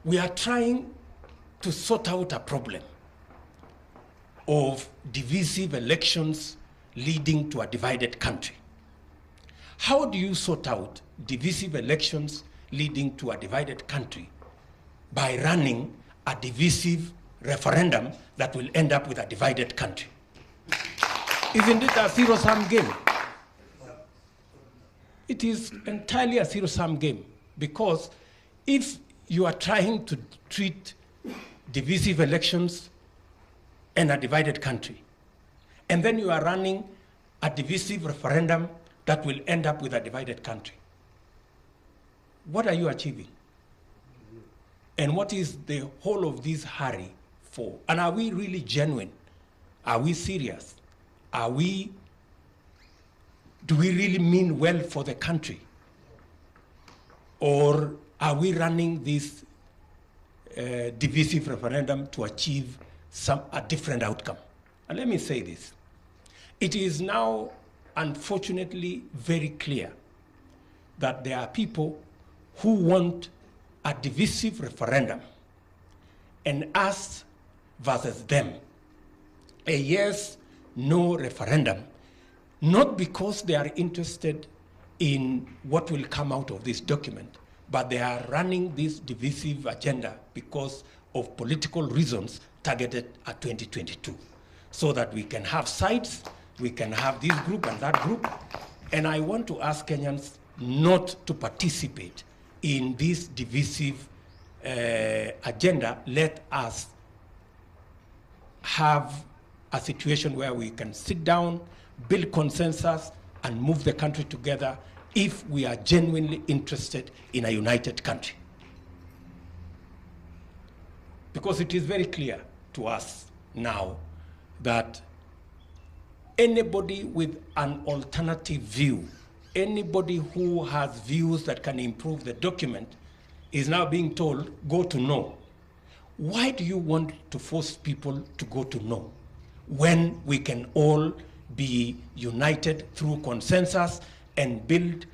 We are trying to sort out a problem of divisive elections leading to a divided country. How do you sort out divisive elections leading to a divided country? By running a divisive referendum that will end up with a divided country. Isn't it a zero-sum game? It is entirely a zero-sum game, because if you are trying to treat divisive elections and a divided country, and then you are running a divisive referendum that will end up with a divided country, what are you achieving? And what is the whole of this hurry for? And are we really genuine? Are we serious? Do we really mean well for the country? Or are we running this divisive referendum to achieve a different outcome? And let me say this. It is now, unfortunately, very clear that there are people who want a divisive referendum, and us versus them, a yes-no referendum, not because they are interested in what will come out of this document, but they are running this divisive agenda because of political reasons targeted at 2022, so that we can have sides, we can have this group and that group. And I want to ask Kenyans not to participate in this divisive agenda. Let us have a situation where we can sit down, build consensus, and move the country together if we are genuinely interested in a united country. Because it is very clear to us now that anybody with an alternative view, anybody who has views that can improve the document, is now being told, go to no. Why do you want to force people to go to no when we can all be united through consensus and build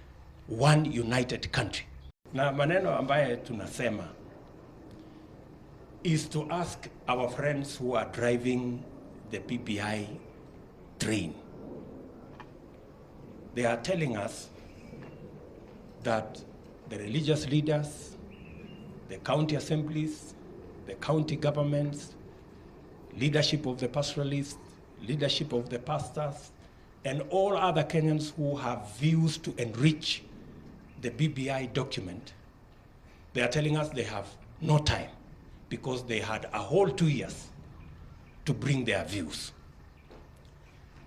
one united country? Na maneno ambaye tunasema is to ask our friends who are driving the BBI train. They are telling us that the religious leaders, the county assemblies, the county governments, leadership of the pastoralists, leadership of the pastors, and all other Kenyans who have views to enrich the BBI document, they are telling us they have no time because they had a whole 2 years to bring their views.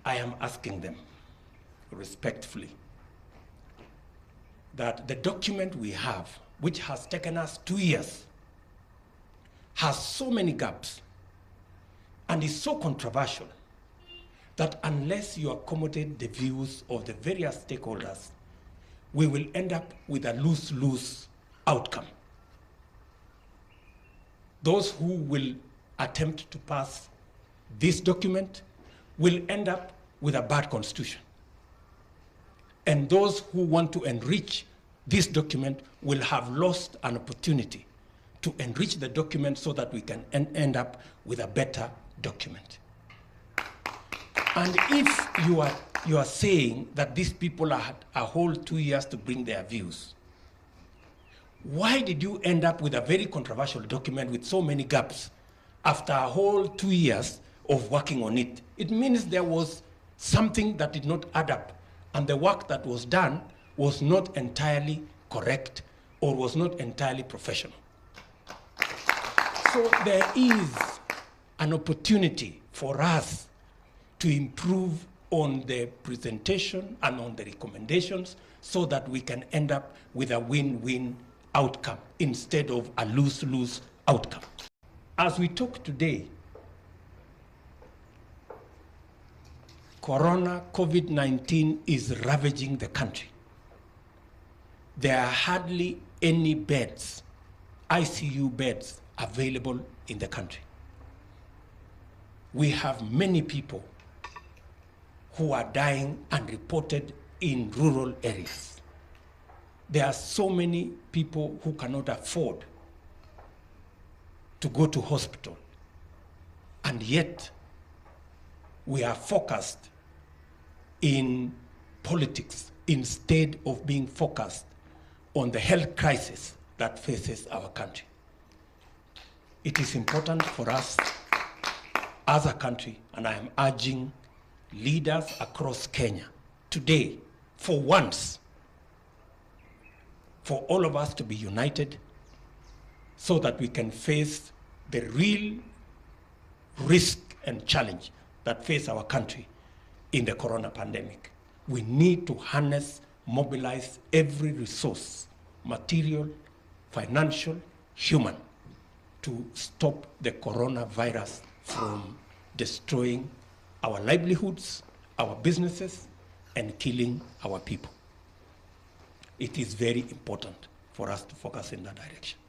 I am asking them respectfully that the document we have, which has taken us 2 years, has so many gaps and is so controversial that unless you accommodate the views of the various stakeholders, we will end up with a lose-lose outcome. Those who will attempt to pass this document will end up with a bad constitution. And those who want to enrich this document will have lost an opportunity to enrich the document so that we can end up with a better document. And if you are saying that these people had a whole 2 years to bring their views, why did you end up with a very controversial document with so many gaps after a whole 2 years of working on it? It means there was something that did not add up, and the work that was done was not entirely correct or was not entirely professional. So there is an opportunity for us to improve on the presentation and on the recommendations so that we can end up with a win-win outcome instead of a lose-lose outcome. As we talk today, COVID-19 is ravaging the country. There are hardly any beds, ICU beds, available in the country. We have many people who are dying unreported in rural areas. There are so many people who cannot afford to go to hospital, and yet we are focused in politics instead of being focused on the health crisis that faces our country. It is important for us as a country, and I am urging leaders across Kenya today, for once, for all of us to be united so that we can face the real risk and challenge that face our country in the corona pandemic. We need to harness, mobilize every resource, material, financial, human, to stop the coronavirus from destroying our livelihoods, our businesses, and killing our people. It is very important for us to focus in that direction.